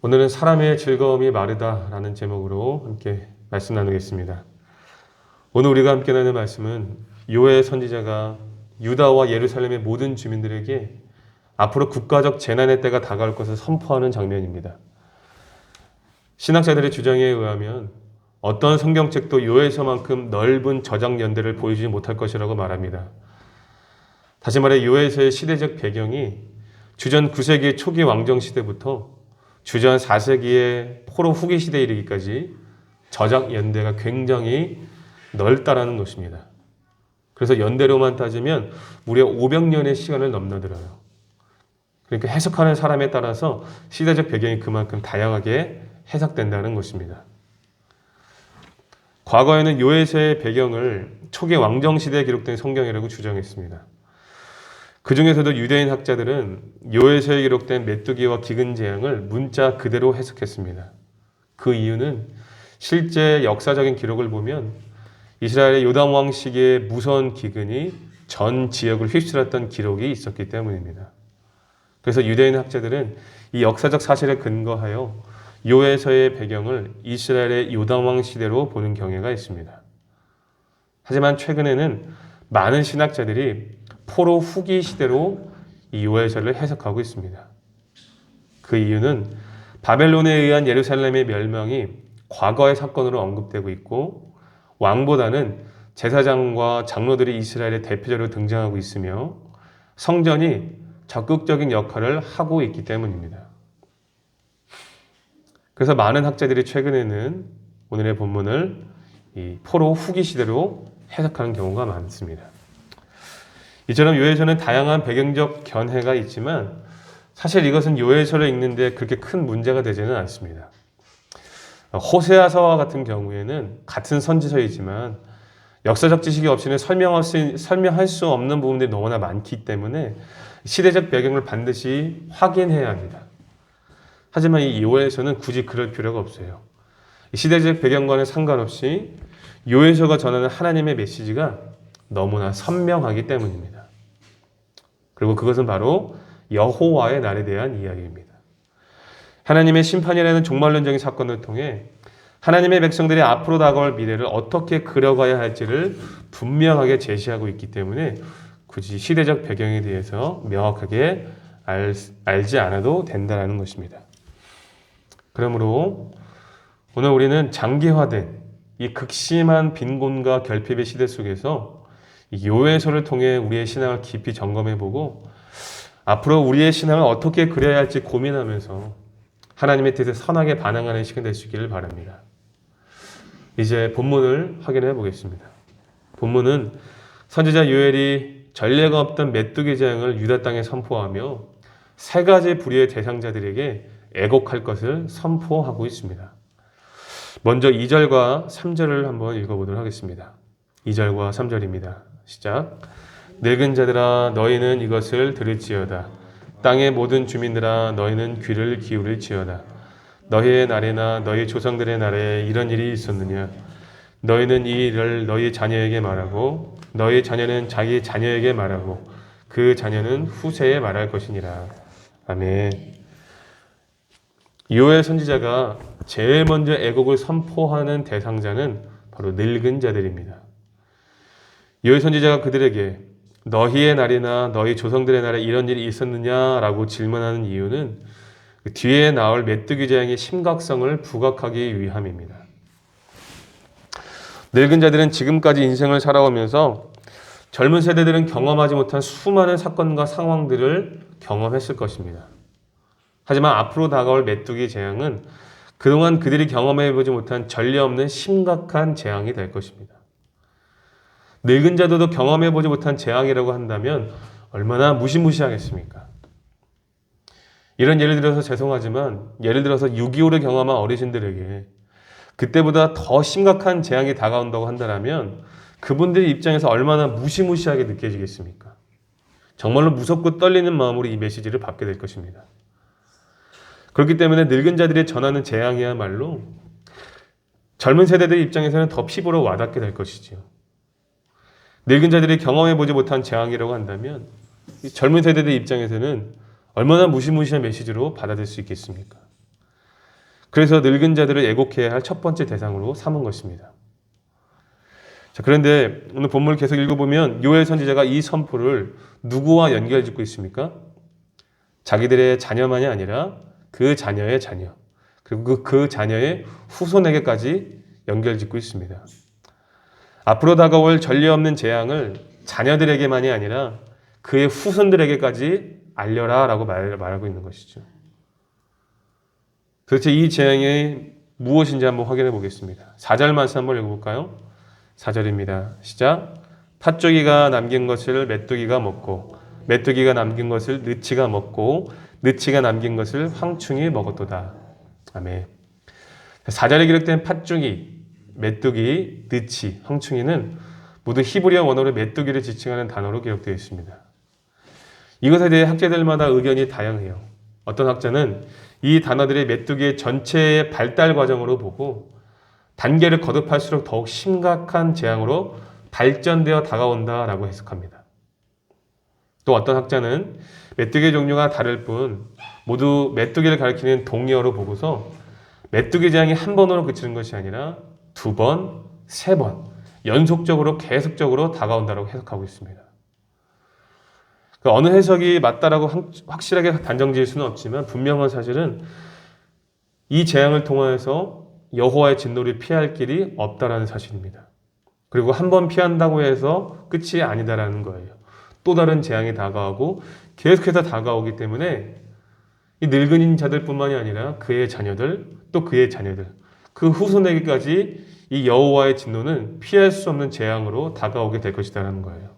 오늘은 사람의 즐거움이 마르다라는 제목으로 함께 말씀 나누겠습니다. 오늘 우리가 함께 나누는 말씀은 요엘 선지자가 유다와 예루살렘의 모든 주민들에게 앞으로 국가적 재난의 때가 다가올 것을 선포하는 장면입니다. 신학자들의 주장에 의하면 어떤 성경책도 요엘서만큼 넓은 저작 연대를 보여주지 못할 것이라고 말합니다. 다시 말해 요엘서의 시대적 배경이 주전 9세기 초기 왕정 시대부터 주전 4세기의 포로 후기 시대에 이르기까지 저작 연대가 굉장히 넓다라는 것입니다. 그래서 연대로만 따지면 무려 500년의 시간을 넘나들어요. 그러니까 해석하는 사람에 따라서 시대적 배경이 그만큼 다양하게 해석된다는 것입니다. 과거에는 요엘서의 배경을 초기 왕정 시대에 기록된 성경이라고 주장했습니다. 그 중에서도 유대인 학자들은 요엘서에 기록된 메뚜기와 기근 재앙을 문자 그대로 해석했습니다. 그 이유는 실제 역사적인 기록을 보면 이스라엘의 요담 왕 시기에 무서운 기근이 전 지역을 휩쓸었던 기록이 있었기 때문입니다. 그래서 유대인 학자들은 이 역사적 사실에 근거하여 요엘서의 배경을 이스라엘의 요담 왕 시대로 보는 경향가 있습니다. 하지만 최근에는 많은 신학자들이 포로 후기 시대로 이 요엘서를 해석하고 있습니다. 그 이유는 바벨론에 의한 예루살렘의 멸망이 과거의 사건으로 언급되고 있고 왕보다는 제사장과 장로들이 이스라엘의 대표적으로 등장하고 있으며 성전이 적극적인 역할을 하고 있기 때문입니다. 그래서 많은 학자들이 최근에는 오늘의 본문을 이 포로 후기 시대로 해석하는 경우가 많습니다. 이처럼 요엘서는 다양한 배경적 견해가 있지만 사실 이것은 요엘서를 읽는데 그렇게 큰 문제가 되지는 않습니다. 호세아서와 같은 경우에는 같은 선지서이지만 역사적 지식이 없이는 설명할 수 없는 부분들이 너무나 많기 때문에 시대적 배경을 반드시 확인해야 합니다. 하지만 이 요엘서는 굳이 그럴 필요가 없어요. 시대적 배경과는 상관없이 요엘서가 전하는 하나님의 메시지가 너무나 선명하기 때문입니다. 그리고 그것은 바로 여호와의 날에 대한 이야기입니다. 하나님의 심판이라는 종말론적인 사건을 통해 하나님의 백성들이 앞으로 다가올 미래를 어떻게 그려가야 할지를 분명하게 제시하고 있기 때문에 굳이 시대적 배경에 대해서 명확하게 알지 않아도 된다는 것입니다. 그러므로 오늘 우리는 장기화된 이 극심한 빈곤과 결핍의 시대 속에서 이 요엘서를 통해 우리의 신앙을 깊이 점검해보고 앞으로 우리의 신앙을 어떻게 그려야 할지 고민하면서 하나님의 뜻에 선하게 반응하는 시간 될 수 있기를 바랍니다. 이제 본문을 확인해 보겠습니다. 본문은 선지자 요엘이 전례가 없던 메뚜기 재앙을 유다 땅에 선포하며 세 가지 불의의 대상자들에게 애곡할 것을 선포하고 있습니다. 먼저 2절과 3절을 한번 읽어보도록 하겠습니다. 2절과 3절입니다. 시작. 늙은 자들아 너희는 이것을 들을지어다. 땅의 모든 주민들아 너희는 귀를 기울일지어다. 너희의 날에나 너희 조상들의 날에 이런 일이 있었느냐. 너희는 이 일을 너희 자녀에게 말하고 너희 자녀는 자기 자녀에게 말하고 그 자녀는 후세에 말할 것이니라. 아멘. 요엘 선지자가 제일 먼저 애곡을 선포하는 대상자는 바로 늙은 자들입니다. 요엘 선지자가 그들에게 너희의 날이나 너희 조상들의 날에 이런 일이 있었느냐라고 질문하는 이유는 뒤에 나올 메뚜기 재앙의 심각성을 부각하기 위함입니다. 늙은 자들은 지금까지 인생을 살아오면서 젊은 세대들은 경험하지 못한 수많은 사건과 상황들을 경험했을 것입니다. 하지만 앞으로 다가올 메뚜기 재앙은 그동안 그들이 경험해보지 못한 전례 없는 심각한 재앙이 될 것입니다. 늙은 자들도 경험해보지 못한 재앙이라고 한다면 얼마나 무시무시하겠습니까? 이런 예를 들어서 죄송하지만 예를 들어서 6.25를 경험한 어르신들에게 그때보다 더 심각한 재앙이 다가온다고 한다면 그분들의 입장에서 얼마나 무시무시하게 느껴지겠습니까? 정말로 무섭고 떨리는 마음으로 이 메시지를 받게 될 것입니다. 그렇기 때문에 늙은 자들이 전하는 재앙이야말로 젊은 세대들 입장에서는 더 피부로 와닿게 될 것이지요. 늙은 자들이 경험해보지 못한 재앙이라고 한다면 젊은 세대들 입장에서는 얼마나 무시무시한 메시지로 받아들일 수 있겠습니까? 그래서 늙은 자들을 애곡해야 할 첫 번째 대상으로 삼은 것입니다. 자, 그런데 오늘 본문을 계속 읽어보면 요엘 선지자가 이 선포를 누구와 연결짓고 있습니까? 자기들의 자녀만이 아니라 그 자녀의 자녀, 그리고 그 자녀의 후손에게까지 연결짓고 있습니다. 앞으로 다가올 전례 없는 재앙을 자녀들에게만이 아니라 그의 후손들에게까지 알려라 라고 말하고 있는 것이죠. 도대체 이 재앙이 무엇인지 한번 확인해 보겠습니다. 4절 말씀 한번 읽어볼까요? 4절입니다. 시작. 팥조기가 남긴 것을 메뚜기가 먹고 메뚜기가 남긴 것을 느치가 먹고 느치가 남긴 것을 황충이 먹었도다. 아멘. 4절에 기록된 팥조기, 메뚜기, 느치, 황충이는 모두 히브리어 원어로 메뚜기를 지칭하는 단어로 기록되어 있습니다. 이것에 대해 학자들마다 의견이 다양해요. 어떤 학자는 이 단어들이 메뚜기의 전체의 발달 과정으로 보고 단계를 거듭할수록 더욱 심각한 재앙으로 발전되어 다가온다라고 해석합니다. 또 어떤 학자는 메뚜기의 종류가 다를 뿐 모두 메뚜기를 가리키는 동의어로 보고서 메뚜기 재앙이 한 번으로 그치는 것이 아니라 두 번, 세 번 연속적으로 계속적으로 다가온다고 해석하고 있습니다. 어느 해석이 맞다라고 확실하게 단정지을 수는 없지만 분명한 사실은 이 재앙을 통하여서 여호와의 진노를 피할 길이 없다라는 사실입니다. 그리고 한 번 피한다고 해서 끝이 아니다라는 거예요. 또 다른 재앙이 다가오고 계속해서 다가오기 때문에 이 늙은 자들뿐만이 아니라 그의 자녀들, 또 그의 자녀들, 그 후손에게까지 이 여호와의 진노는 피할 수 없는 재앙으로 다가오게 될 것이다라는 거예요.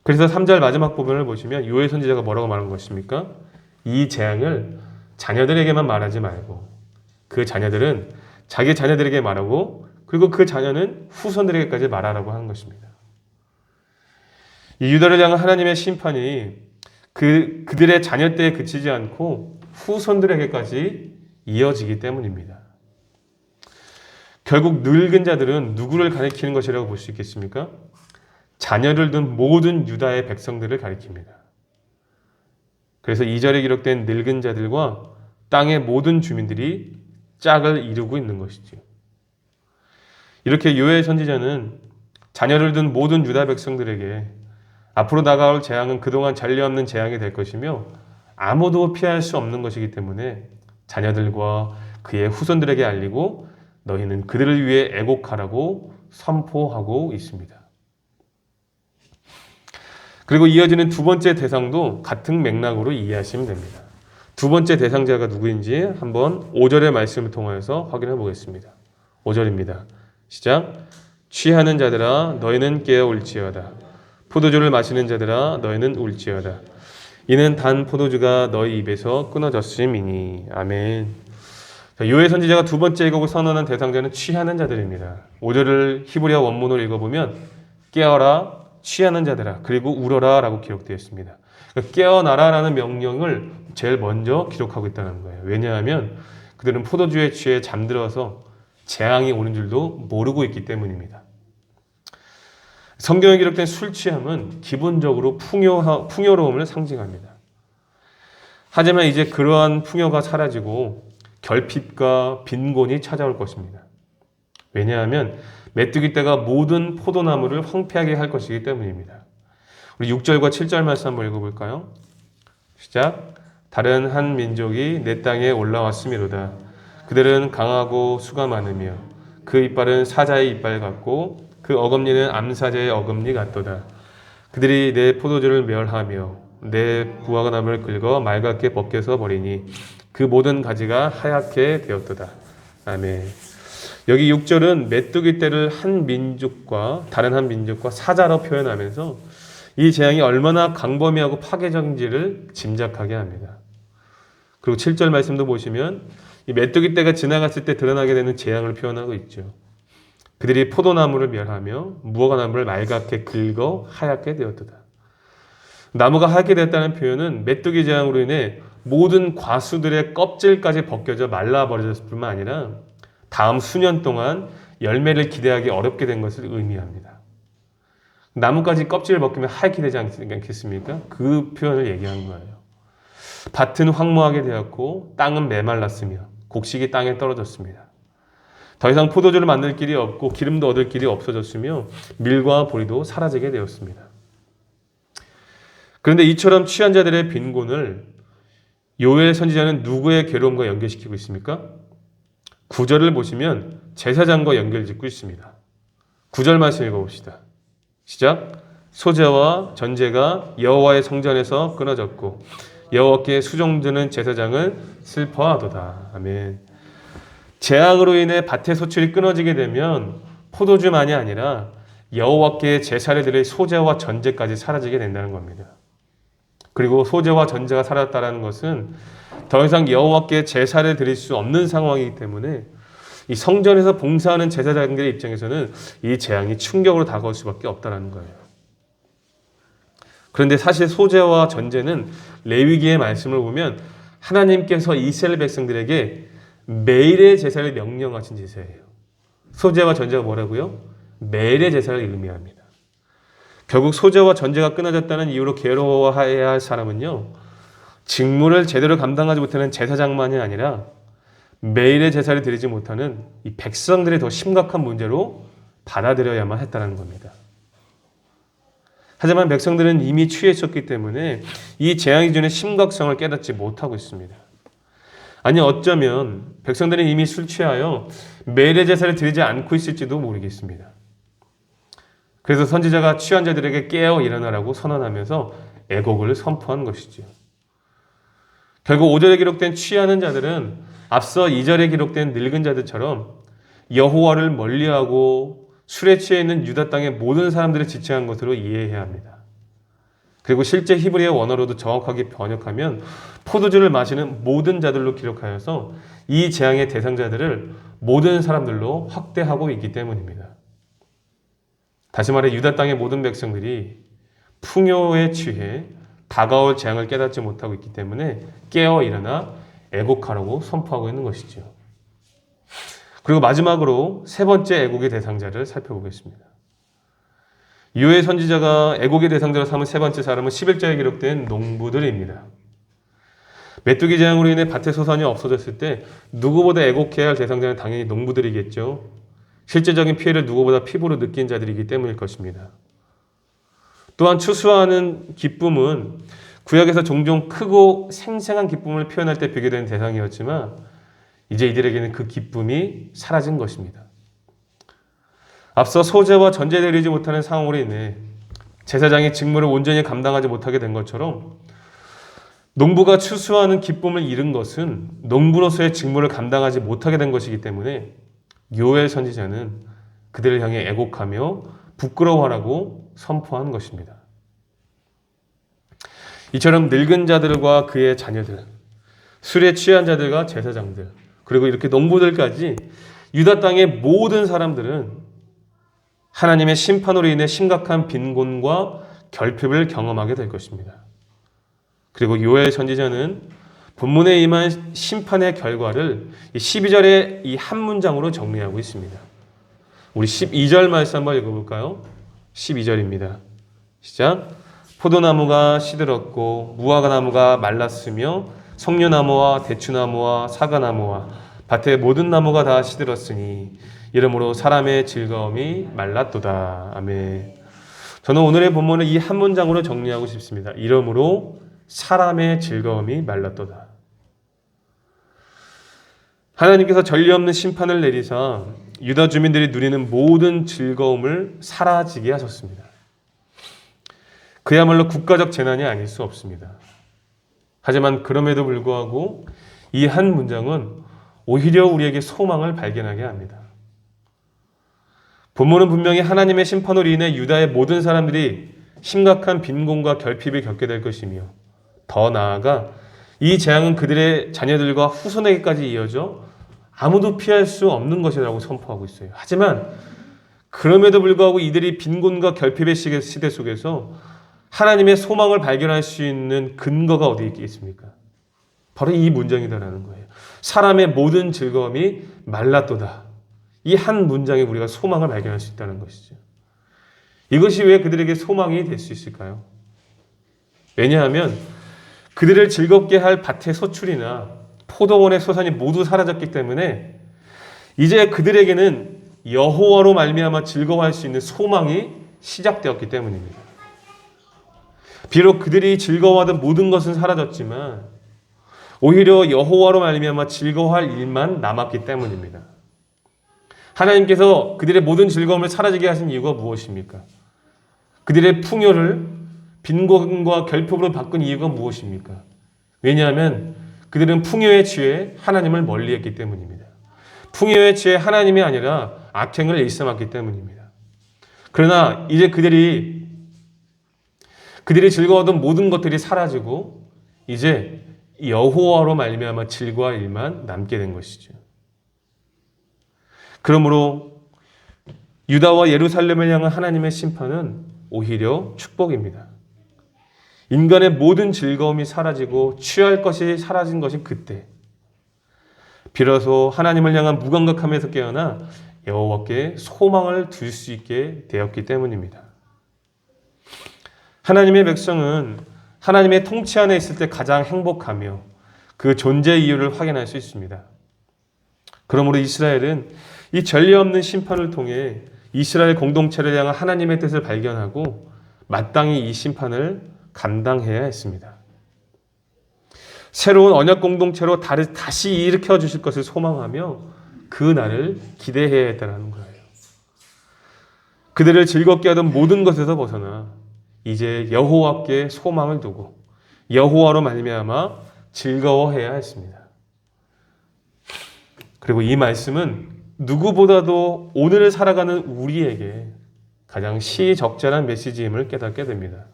그래서 3절 마지막 부분을 보시면 요엘 선지자가 뭐라고 말한 것입니까? 이 재앙을 자녀들에게만 말하지 말고 그 자녀들은 자기 자녀들에게 말하고 그리고 그 자녀는 후손들에게까지 말하라고 하는 것입니다. 이 유다를 향한 하나님의 심판이 그들의 자녀 때에 그치지 않고 후손들에게까지 이어지기 때문입니다. 결국 늙은 자들은 누구를 가리키는 것이라고 볼 수 있겠습니까? 자녀를 둔 모든 유다의 백성들을 가리킵니다. 그래서 2절에 기록된 늙은 자들과 땅의 모든 주민들이 짝을 이루고 있는 것이죠. 이렇게 요엘 선지자는 자녀를 둔 모든 유다 백성들에게 앞으로 다가올 재앙은 그동안 전례 없는 재앙이 될 것이며 아무도 피할 수 없는 것이기 때문에 자녀들과 그의 후손들에게 알리고 너희는 그들을 위해 애곡하라고 선포하고 있습니다. 그리고 이어지는 두 번째 대상도 같은 맥락으로 이해하시면 됩니다. 두 번째 대상자가 누구인지 한번 5절의 말씀을 통하여서 확인해 보겠습니다. 5절입니다. 시작. 취하는 자들아 너희는 깨어올지어다. 포도주를 마시는 자들아 너희는 울지어다. 이는 단 포도주가 너희 입에서 끊어졌음이니. 아멘. 요엘 선지자가 두 번째 애곡을 선언한 대상자는 취하는 자들입니다. 5절을 히브리어 원문으로 읽어보면 깨어라 취하는 자들아 그리고 울어라 라고 기록되어 있습니다. 그러니까 깨어나라 라는 명령을 제일 먼저 기록하고 있다는 거예요. 왜냐하면 그들은 포도주에 취해 잠들어서 재앙이 오는 줄도 모르고 있기 때문입니다. 성경에 기록된 술 취함은 기본적으로 풍요로움을 상징합니다. 하지만 이제 그러한 풍요가 사라지고 결핍과 빈곤이 찾아올 것입니다. 왜냐하면 메뚜기 떼가 모든 포도나무를 황폐하게 할 것이기 때문입니다. 우리 6절과 7절 말씀 한번 읽어볼까요? 시작. 다른 한 민족이 내 땅에 올라왔음이로다. 그들은 강하고 수가 많으며 그 이빨은 사자의 이빨 같고 그 어금니는 암사자의 어금니 같도다. 그들이 내 포도주를 멸하며 내 무화과나무를 긁어 맑게 벗겨서 버리니 그 모든 가지가 하얗게 되었도다. 아멘. 여기 6절은 메뚜기 떼를 한 민족과 다른 한 민족과 사자로 표현하면서 이 재앙이 얼마나 광범위하고 파괴적인지를 짐작하게 합니다. 그리고 7절 말씀도 보시면 이 메뚜기 떼가 지나갔을 때 드러나게 되는 재앙을 표현하고 있죠. 그들이 포도나무를 멸하며 무화과나무를 맑게 긁어 하얗게 되었도다. 나무가 하얗게 되었다는 표현은 메뚜기 재앙으로 인해 모든 과수들의 껍질까지 벗겨져 말라버려졌을 뿐만 아니라 다음 수년 동안 열매를 기대하기 어렵게 된 것을 의미합니다. 나무까지 껍질을 벗기면 하얗게 되지 않겠습니까? 그 표현을 얘기하는 거예요. 밭은 황무하게 되었고 땅은 메말랐으며 곡식이 땅에 떨어졌습니다. 더 이상 포도주를 만들 길이 없고 기름도 얻을 길이 없어졌으며 밀과 보리도 사라지게 되었습니다. 그런데 이처럼 취한 자들의 빈곤을 요엘 선지자는 누구의 괴로움과 연결시키고 있습니까? 9절을 보시면 제사장과 연결짓고 있습니다. 9절 말씀 읽어봅시다. 시작. 소재와 전제가 여호와의 성전에서 끊어졌고 여호와께 수종드는 제사장은 슬퍼하도다. 아멘. 재앙으로 인해 밭의 소출이 끊어지게 되면 포도주만이 아니라 여호와께 제사를 드릴 소재와 전제까지 사라지게 된다는 겁니다. 그리고 소재와 전제가 사라졌다는 것은 더 이상 여호와께 제사를 드릴 수 없는 상황이기 때문에 이 성전에서 봉사하는 제사장들의 입장에서는 이 재앙이 충격으로 다가올 수밖에 없다는 거예요. 그런데 사실 소재와 전제는 레위기의 말씀을 보면 하나님께서 이스라엘 백성들에게 매일의 제사를 명령하신 제사예요. 소재와 전제가 뭐라고요? 매일의 제사를 의미합니다. 결국 소재와 전제가 끊어졌다는 이유로 괴로워해야 할 사람은요, 직무를 제대로 감당하지 못하는 제사장만이 아니라 매일의 제사를 드리지 못하는 이 백성들이 더 심각한 문제로 받아들여야만 했다는 겁니다. 하지만 백성들은 이미 취했었기 때문에 이 재앙 기준의 심각성을 깨닫지 못하고 있습니다. 아니 어쩌면 백성들은 이미 술 취하여 매일의 제사를 드리지 않고 있을지도 모르겠습니다. 그래서 선지자가 취한 자들에게 깨어 일어나라고 선언하면서 애곡을 선포한 것이죠. 결국 5절에 기록된 취하는 자들은 앞서 2절에 기록된 늙은 자들처럼 여호와를 멀리하고 술에 취해 있는 유다 땅의 모든 사람들을 지칭한 것으로 이해해야 합니다. 그리고 실제 히브리어 원어로도 정확하게 번역하면 포도주를 마시는 모든 자들로 기록하여서 이 재앙의 대상자들을 모든 사람들로 확대하고 있기 때문입니다. 다시 말해 유다 땅의 모든 백성들이 풍요에 취해 다가올 재앙을 깨닫지 못하고 있기 때문에 깨어 일어나 애곡하라고 선포하고 있는 것이죠. 그리고 마지막으로 세 번째 애곡의 대상자를 살펴보겠습니다. 요엘 선지자가 애곡의 대상자로 삼은 세 번째 사람은 11절에 기록된 농부들입니다. 메뚜기 재앙으로 인해 밭의 소산이 없어졌을 때 누구보다 애곡해야 할 대상자는 당연히 농부들이겠죠. 실제적인 피해를 누구보다 피부로 느낀 자들이기 때문일 것입니다. 또한 추수하는 기쁨은 구약에서 종종 크고 생생한 기쁨을 표현할 때 비교되는 대상이었지만 이제 이들에게는 그 기쁨이 사라진 것입니다. 앞서 소재와 전제를 드리지 못하는 상황으로 인해 제사장의 직무를 온전히 감당하지 못하게 된 것처럼 농부가 추수하는 기쁨을 잃은 것은 농부로서의 직무를 감당하지 못하게 된 것이기 때문에 요엘 선지자는 그들을 향해 애곡하며 부끄러워하라고 선포한 것입니다. 이처럼 늙은 자들과 그의 자녀들, 술에 취한 자들과 제사장들, 그리고 이렇게 농부들까지 유다 땅의 모든 사람들은 하나님의 심판으로 인해 심각한 빈곤과 결핍을 경험하게 될 것입니다. 그리고 요엘 선지자는 본문에 임한 심판의 결과를 12절의 이 한 문장으로 정리하고 있습니다. 우리 12절 말씀 한번 읽어볼까요? 12절입니다. 시작. 포도나무가 시들었고 무화과나무가 말랐으며 석류나무와 대추나무와 사과나무와 밭의 모든 나무가 다 시들었으니 이러므로 사람의 즐거움이 말랐도다. 아멘. 저는 오늘의 본문을 이 한 문장으로 정리하고 싶습니다. 이러므로 사람의 즐거움이 말랐도다. 하나님께서 전례 없는 심판을 내리사 유다 주민들이 누리는 모든 즐거움을 사라지게 하셨습니다. 그야말로 국가적 재난이 아닐 수 없습니다. 하지만 그럼에도 불구하고 이 한 문장은 오히려 우리에게 소망을 발견하게 합니다. 본문은 분명히 하나님의 심판으로 인해 유다의 모든 사람들이 심각한 빈곤과 결핍을 겪게 될 것이며 더 나아가 이 재앙은 그들의 자녀들과 후손에게까지 이어져 아무도 피할 수 없는 것이라고 선포하고 있어요. 하지만 그럼에도 불구하고 이들이 빈곤과 결핍의 시대 속에서 하나님의 소망을 발견할 수 있는 근거가 어디에 있겠습니까? 바로 이 문장이다라는 거예요. 사람의 모든 즐거움이 말랐도다. 이 한 문장에 우리가 소망을 발견할 수 있다는 것이죠. 이것이 왜 그들에게 소망이 될 수 있을까요? 왜냐하면 그들을 즐겁게 할 밭의 소출이나 포도원의 소산이 모두 사라졌기 때문에 이제 그들에게는 여호와로 말미암아 즐거워할 수 있는 소망이 시작되었기 때문입니다. 비록 그들이 즐거워하던 모든 것은 사라졌지만 오히려 여호와로 말미암아 즐거워할 일만 남았기 때문입니다. 하나님께서 그들의 모든 즐거움을 사라지게 하신 이유가 무엇입니까? 그들의 풍요를 빈곤과 결핍으로 바꾼 이유가 무엇입니까? 왜냐하면 그들은 풍요에 취해 하나님을 멀리했기 때문입니다. 풍요에 취해 하나님이 아니라 악행을 일삼았기 때문입니다. 그러나 이제 그들이 즐거워하던 모든 것들이 사라지고 이제 여호와로 말미암아 즐거워할 일만 남게 된 것이죠. 그러므로 유다와 예루살렘을 향한 하나님의 심판은 오히려 축복입니다. 인간의 모든 즐거움이 사라지고 취할 것이 사라진 것이 그때 비로소 하나님을 향한 무감각함에서 깨어나 여호와께 소망을 둘 수 있게 되었기 때문입니다. 하나님의 백성은 하나님의 통치 안에 있을 때 가장 행복하며 그 존재 이유를 확인할 수 있습니다. 그러므로 이스라엘은 이 전례 없는 심판을 통해 이스라엘 공동체를 향한 하나님의 뜻을 발견하고 마땅히 이 심판을 감당해야 했습니다. 새로운 언약 공동체로 다시 일으켜 주실 것을 소망하며 그 날을 기대해야 했다는 거예요. 그들을 즐겁게 하던 모든 것에서 벗어나 이제 여호와께 소망을 두고 여호와로 말미암아 즐거워해야 했습니다. 그리고 이 말씀은 누구보다도 오늘을 살아가는 우리에게 가장 시적절한 메시지임을 깨닫게 됩니다.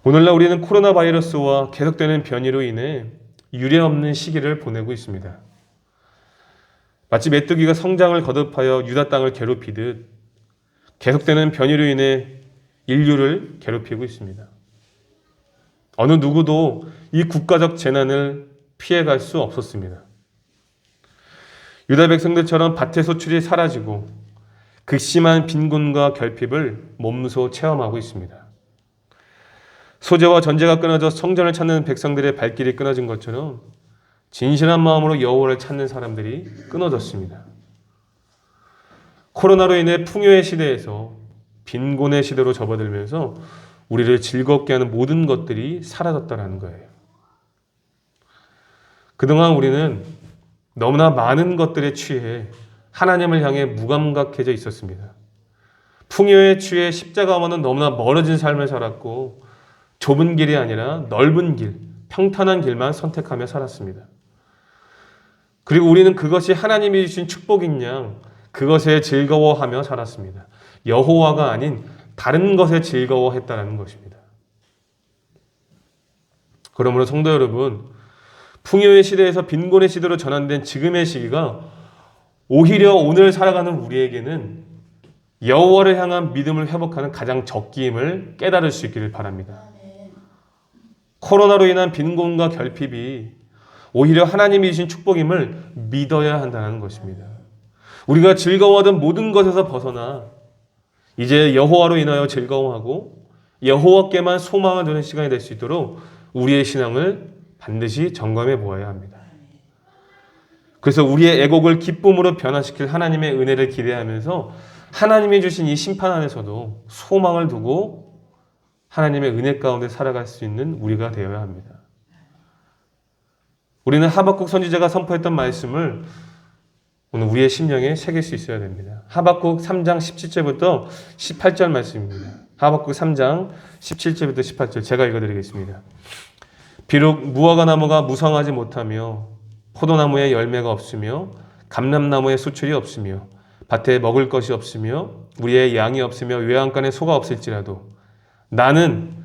오늘날 우리는 코로나 바이러스와 계속되는 변이로 인해 유례없는 시기를 보내고 있습니다. 마치 메뚜기가 성장을 거듭하여 유다 땅을 괴롭히듯 계속되는 변이로 인해 인류를 괴롭히고 있습니다. 어느 누구도 이 국가적 재난을 피해갈 수 없었습니다. 유다 백성들처럼 밭의 소출이 사라지고 극심한 빈곤과 결핍을 몸소 체험하고 있습니다. 소재와 전제가 끊어져 성전을 찾는 백성들의 발길이 끊어진 것처럼 진실한 마음으로 여호와를 찾는 사람들이 끊어졌습니다. 코로나로 인해 풍요의 시대에서 빈곤의 시대로 접어들면서 우리를 즐겁게 하는 모든 것들이 사라졌다는 거예요. 그동안 우리는 너무나 많은 것들에 취해 하나님을 향해 무감각해져 있었습니다. 풍요에 취해 십자가와는 너무나 멀어진 삶을 살았고 좁은 길이 아니라 넓은 길, 평탄한 길만 선택하며 살았습니다. 그리고 우리는 그것이 하나님이 주신 축복인 양 그것에 즐거워하며 살았습니다. 여호와가 아닌 다른 것에 즐거워했다는 것입니다. 그러므로 성도 여러분, 풍요의 시대에서 빈곤의 시대로 전환된 지금의 시기가 오히려 오늘 살아가는 우리에게는 여호와를 향한 믿음을 회복하는 가장 적기임을 깨달을 수 있기를 바랍니다. 코로나로 인한 빈곤과 결핍이 오히려 하나님이 주신 축복임을 믿어야 한다는 것입니다. 우리가 즐거워하던 모든 것에서 벗어나 이제 여호와로 인하여 즐거워하고 여호와께만 소망을 두는 시간이 될 수 있도록 우리의 신앙을 반드시 점검해 보아야 합니다. 그래서 우리의 애곡을 기쁨으로 변화시킬 하나님의 은혜를 기대하면서 하나님이 주신 이 심판 안에서도 소망을 두고 하나님의 은혜 가운데 살아갈 수 있는 우리가 되어야 합니다. 우리는 하박국 선지자가 선포했던 말씀을 오늘 우리의 심령에 새길 수 있어야 됩니다. 하박국 3장 17절부터 18절 말씀입니다. 하박국 3장 17절부터 18절 제가 읽어드리겠습니다. 비록 무화과 나무가 무성하지 못하며 포도나무에 열매가 없으며 감람나무에 수출이 없으며 밭에 먹을 것이 없으며 우리의 양이 없으며 외양간에 소가 없을지라도 나는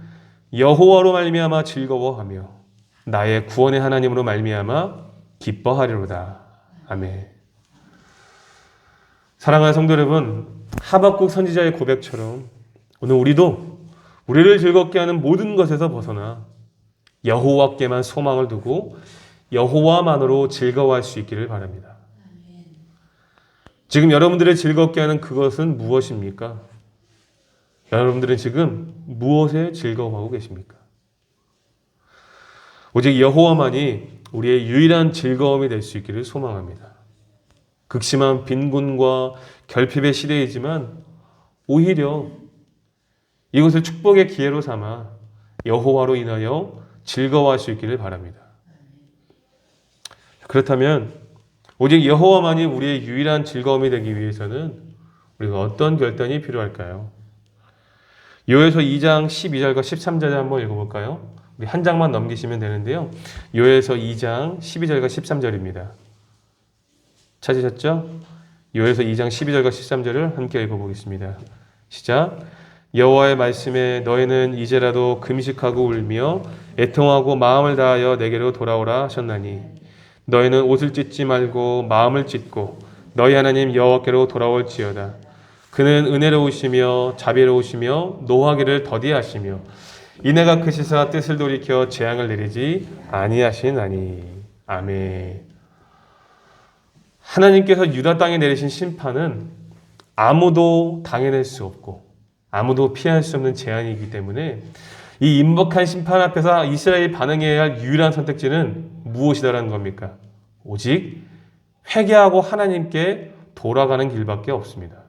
여호와로 말미암아 즐거워하며 나의 구원의 하나님으로 말미암아 기뻐하리로다. 아멘. 사랑하는 성도 여러분, 하박국 선지자의 고백처럼 오늘 우리도 우리를 즐겁게 하는 모든 것에서 벗어나 여호와께만 소망을 두고 여호와만으로 즐거워할 수 있기를 바랍니다. 지금 여러분들을 즐겁게 하는 그것은 무엇입니까? 여러분들은 지금 무엇에 즐거워하고 계십니까? 오직 여호와만이 우리의 유일한 즐거움이 될 수 있기를 소망합니다. 극심한 빈곤과 결핍의 시대이지만 오히려 이것을 축복의 기회로 삼아 여호와로 인하여 즐거워할 수 있기를 바랍니다. 그렇다면 오직 여호와만이 우리의 유일한 즐거움이 되기 위해서는 우리가 어떤 결단이 필요할까요? 요에서 2장 12절과 13절을 한번 읽어볼까요? 우리 한 장만 넘기시면 되는데요. 요에서 2장 12절과 13절입니다. 찾으셨죠? 요에서 2장 12절과 13절을 함께 읽어보겠습니다. 시작. 여호와의 말씀에 너희는 이제라도 금식하고 울며 애통하고 마음을 다하여 내게로 돌아오라 하셨나니 너희는 옷을 찢지 말고 마음을 찢고 너희 하나님 여호와께로 돌아올지어다. 그는 은혜로우시며 자비로우시며 노하기를 더디하시며 인애가 크시사 뜻을 돌이켜 재앙을 내리지 아니하시나니. 아멘. 하나님께서 유다 땅에 내리신 심판은 아무도 당해낼 수 없고 아무도 피할 수 없는 재앙이기 때문에 이 임박한 심판 앞에서 이스라엘이 반응해야 할 유일한 선택지는 무엇이다라는 겁니까? 오직 회개하고 하나님께 돌아가는 길밖에 없습니다.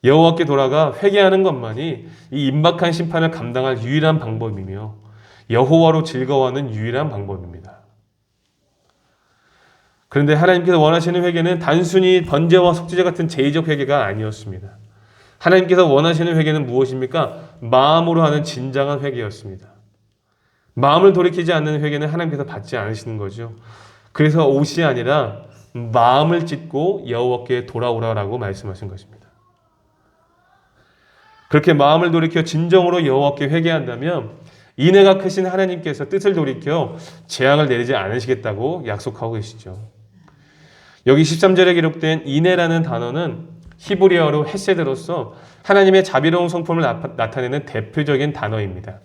여호와께 돌아가 회개하는 것만이 이 임박한 심판을 감당할 유일한 방법이며 여호와로 즐거워하는 유일한 방법입니다. 그런데 하나님께서 원하시는 회개는 단순히 번제와 속죄제 같은 제의적 회개가 아니었습니다. 하나님께서 원하시는 회개는 무엇입니까? 마음으로 하는 진정한 회개였습니다. 마음을 돌이키지 않는 회개는 하나님께서 받지 않으시는 거죠. 그래서 옷이 아니라 마음을 찢고 여호와께 돌아오라라고 말씀하신 것입니다. 그렇게 마음을 돌이켜 진정으로 여호와께 회개한다면 인애가 크신 하나님께서 뜻을 돌이켜 재앙을 내리지 않으시겠다고 약속하고 계시죠. 여기 13절에 기록된 인애라는 단어는 히브리어로 헤세드로서 하나님의 자비로운 성품을 나타내는 대표적인 단어입니다.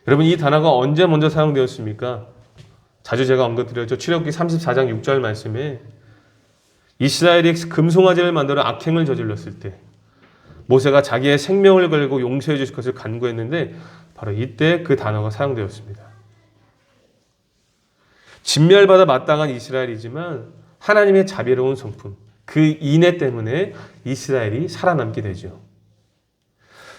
여러분, 이 단어가 언제 먼저 사용되었습니까? 자주 제가 언급드렸죠. 출애굽기 34장 6절 말씀에 이스라엘이 금송아지를 만들어 악행을 저질렀을 때 모세가 자기의 생명을 걸고 용서해 주실 것을 간구했는데 바로 이때 그 단어가 사용되었습니다. 진멸받아 마땅한 이스라엘이지만 하나님의 자비로운 성품, 그 인애 때문에 이스라엘이 살아남게 되죠.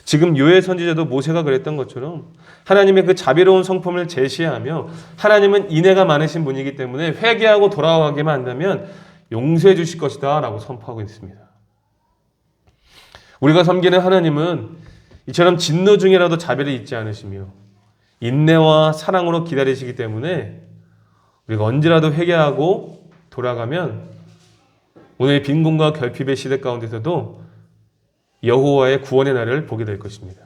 지금 요엘 선지자도 모세가 그랬던 것처럼 하나님의 그 자비로운 성품을 제시하며 하나님은 인애가 많으신 분이기 때문에 회개하고 돌아가기만 한다면 용서해 주실 것이다 라고 선포하고 있습니다. 우리가 섬기는 하나님은 이처럼 진노 중이라도 자비를 잊지 않으시며 인내와 사랑으로 기다리시기 때문에 우리가 언제라도 회개하고 돌아가면 오늘 빈곤과 결핍의 시대 가운데서도 여호와의 구원의 날을 보게 될 것입니다.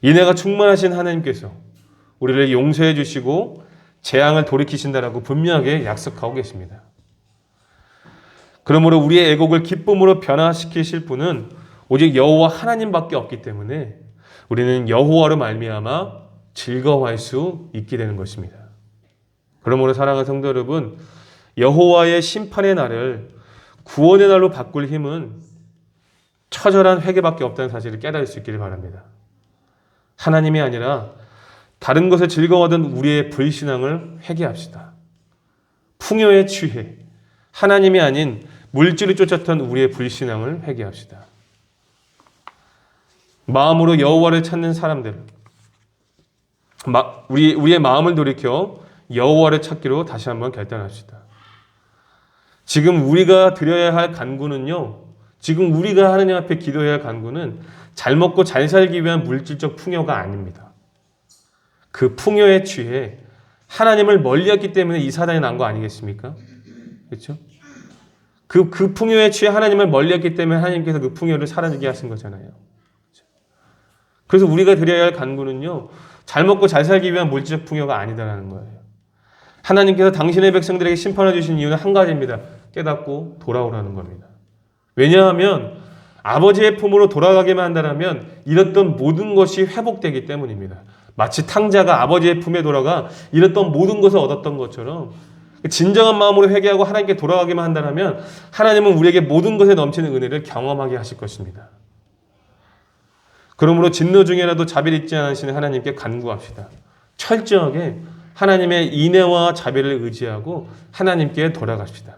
인애가 충만하신 하나님께서 우리를 용서해 주시고 재앙을 돌이키신다라고 분명하게 약속하고 계십니다. 그러므로 우리의 애곡을 기쁨으로 변화시키실 분은 오직 여호와 하나님밖에 없기 때문에 우리는 여호와로 말미암아 즐거워할 수 있게 되는 것입니다. 그러므로 사랑하는 성도 여러분, 여호와의 심판의 날을 구원의 날로 바꿀 힘은 처절한 회개밖에 없다는 사실을 깨달을 수 있기를 바랍니다. 하나님이 아니라 다른 것에 즐거워하던 우리의 불신앙을 회개합시다. 풍요에 취해 하나님이 아닌 물질을 쫓았던 우리의 불신앙을 회개합시다. 마음으로 여호와를 찾는 사람들, 우리의 마음을 돌이켜 여호와를 찾기로 다시 한번 결단합시다. 지금 우리가 드려야 할 간구는요, 지금 우리가 하나님 앞에 기도해야 할 간구는 잘 먹고 잘 살기 위한 물질적 풍요가 아닙니다. 그 풍요에 취해 하나님을 멀리했기 때문에 이 사단이 난 거 아니겠습니까? 그렇죠? 그 풍요에 취해 하나님을 멀리했기 때문에 하나님께서 그 풍요를 사라지게 하신 거잖아요. 그래서 우리가 드려야 할 간구는요, 잘 먹고 잘 살기 위한 물질적 풍요가 아니다라는 거예요. 하나님께서 당신의 백성들에게 심판해 주신 이유는 한 가지입니다. 깨닫고 돌아오라는 겁니다. 왜냐하면 아버지의 품으로 돌아가게만 한다면 잃었던 모든 것이 회복되기 때문입니다. 마치 탕자가 아버지의 품에 돌아가 잃었던 모든 것을 얻었던 것처럼 진정한 마음으로 회개하고 하나님께 돌아가기만 한다면 하나님은 우리에게 모든 것에 넘치는 은혜를 경험하게 하실 것입니다. 그러므로 진노 중에라도 자비를 잊지 않으시는 하나님께 간구합시다. 철저하게 하나님의 인애와 자비를 의지하고 하나님께 돌아갑시다.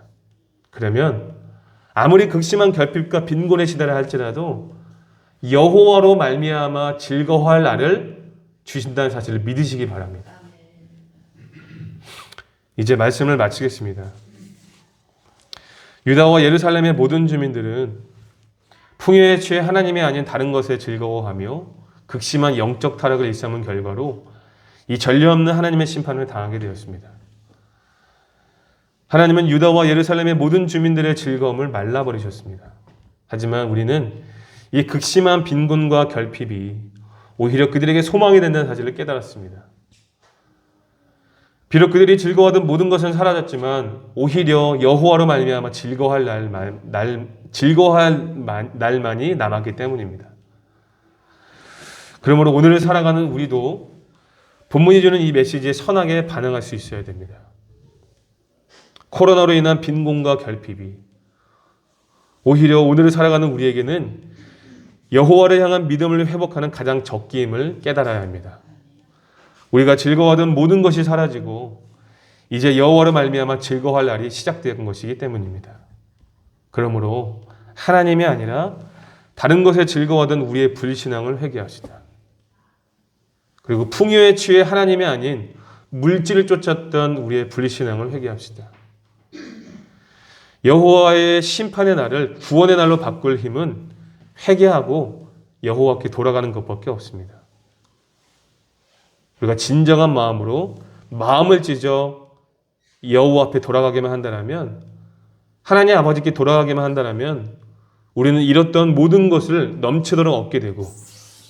그러면 아무리 극심한 결핍과 빈곤에 시달려 할지라도 여호와로 말미암아 즐거워할 날을 주신다는 사실을 믿으시기 바랍니다. 이제 말씀을 마치겠습니다. 유다와 예루살렘의 모든 주민들은 풍요에 취해 하나님이 아닌 다른 것에 즐거워하며 극심한 영적 타락을 일삼은 결과로 이 전례 없는 하나님의 심판을 당하게 되었습니다. 하나님은 유다와 예루살렘의 모든 주민들의 즐거움을 말라버리셨습니다. 하지만 우리는 이 극심한 빈곤과 결핍이 오히려 그들에게 소망이 된다는 사실을 깨달았습니다. 비록 그들이 즐거워하던 모든 것은 사라졌지만 오히려 여호와로 말미암아 즐거워할 날만이 남았기 때문입니다. 그러므로 오늘을 살아가는 우리도 본문이 주는 이 메시지에 선하게 반응할 수 있어야 됩니다. 코로나로 인한 빈곤과 결핍이 오히려 오늘을 살아가는 우리에게는 여호와를 향한 믿음을 회복하는 가장 적기임을 깨달아야 합니다. 우리가 즐거워하던 모든 것이 사라지고 이제 여호와로 말미암아 즐거워할 날이 시작된 것이기 때문입니다. 그러므로 하나님이 아니라 다른 것에 즐거워하던 우리의 불신앙을 회개하시다. 그리고 풍요에 취해 하나님이 아닌 물질을 쫓았던 우리의 불신앙을 회개합시다. 여호와의 심판의 날을 구원의 날로 바꿀 힘은 회개하고 여호와께 돌아가는 것밖에 없습니다. 우리가 진정한 마음으로 마음을 찢어 여호와 앞에 돌아가게만 한다면, 하나님 아버지께 돌아가게만 한다면 우리는 잃었던 모든 것을 넘치도록 얻게 되고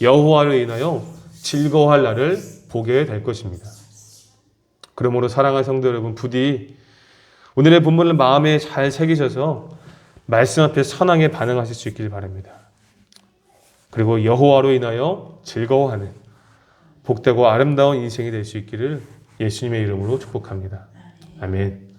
여호와를 인하여 즐거워할 날을 보게 될 것입니다. 그러므로 사랑하는 성도 여러분, 부디 오늘의 본문을 마음에 잘 새기셔서 말씀 앞에 선하게 반응하실 수 있길 바랍니다. 그리고 여호와로 인하여 즐거워하는 복되고 아름다운 인생이 될 수 있기를 예수님의 이름으로 축복합니다. 아멘.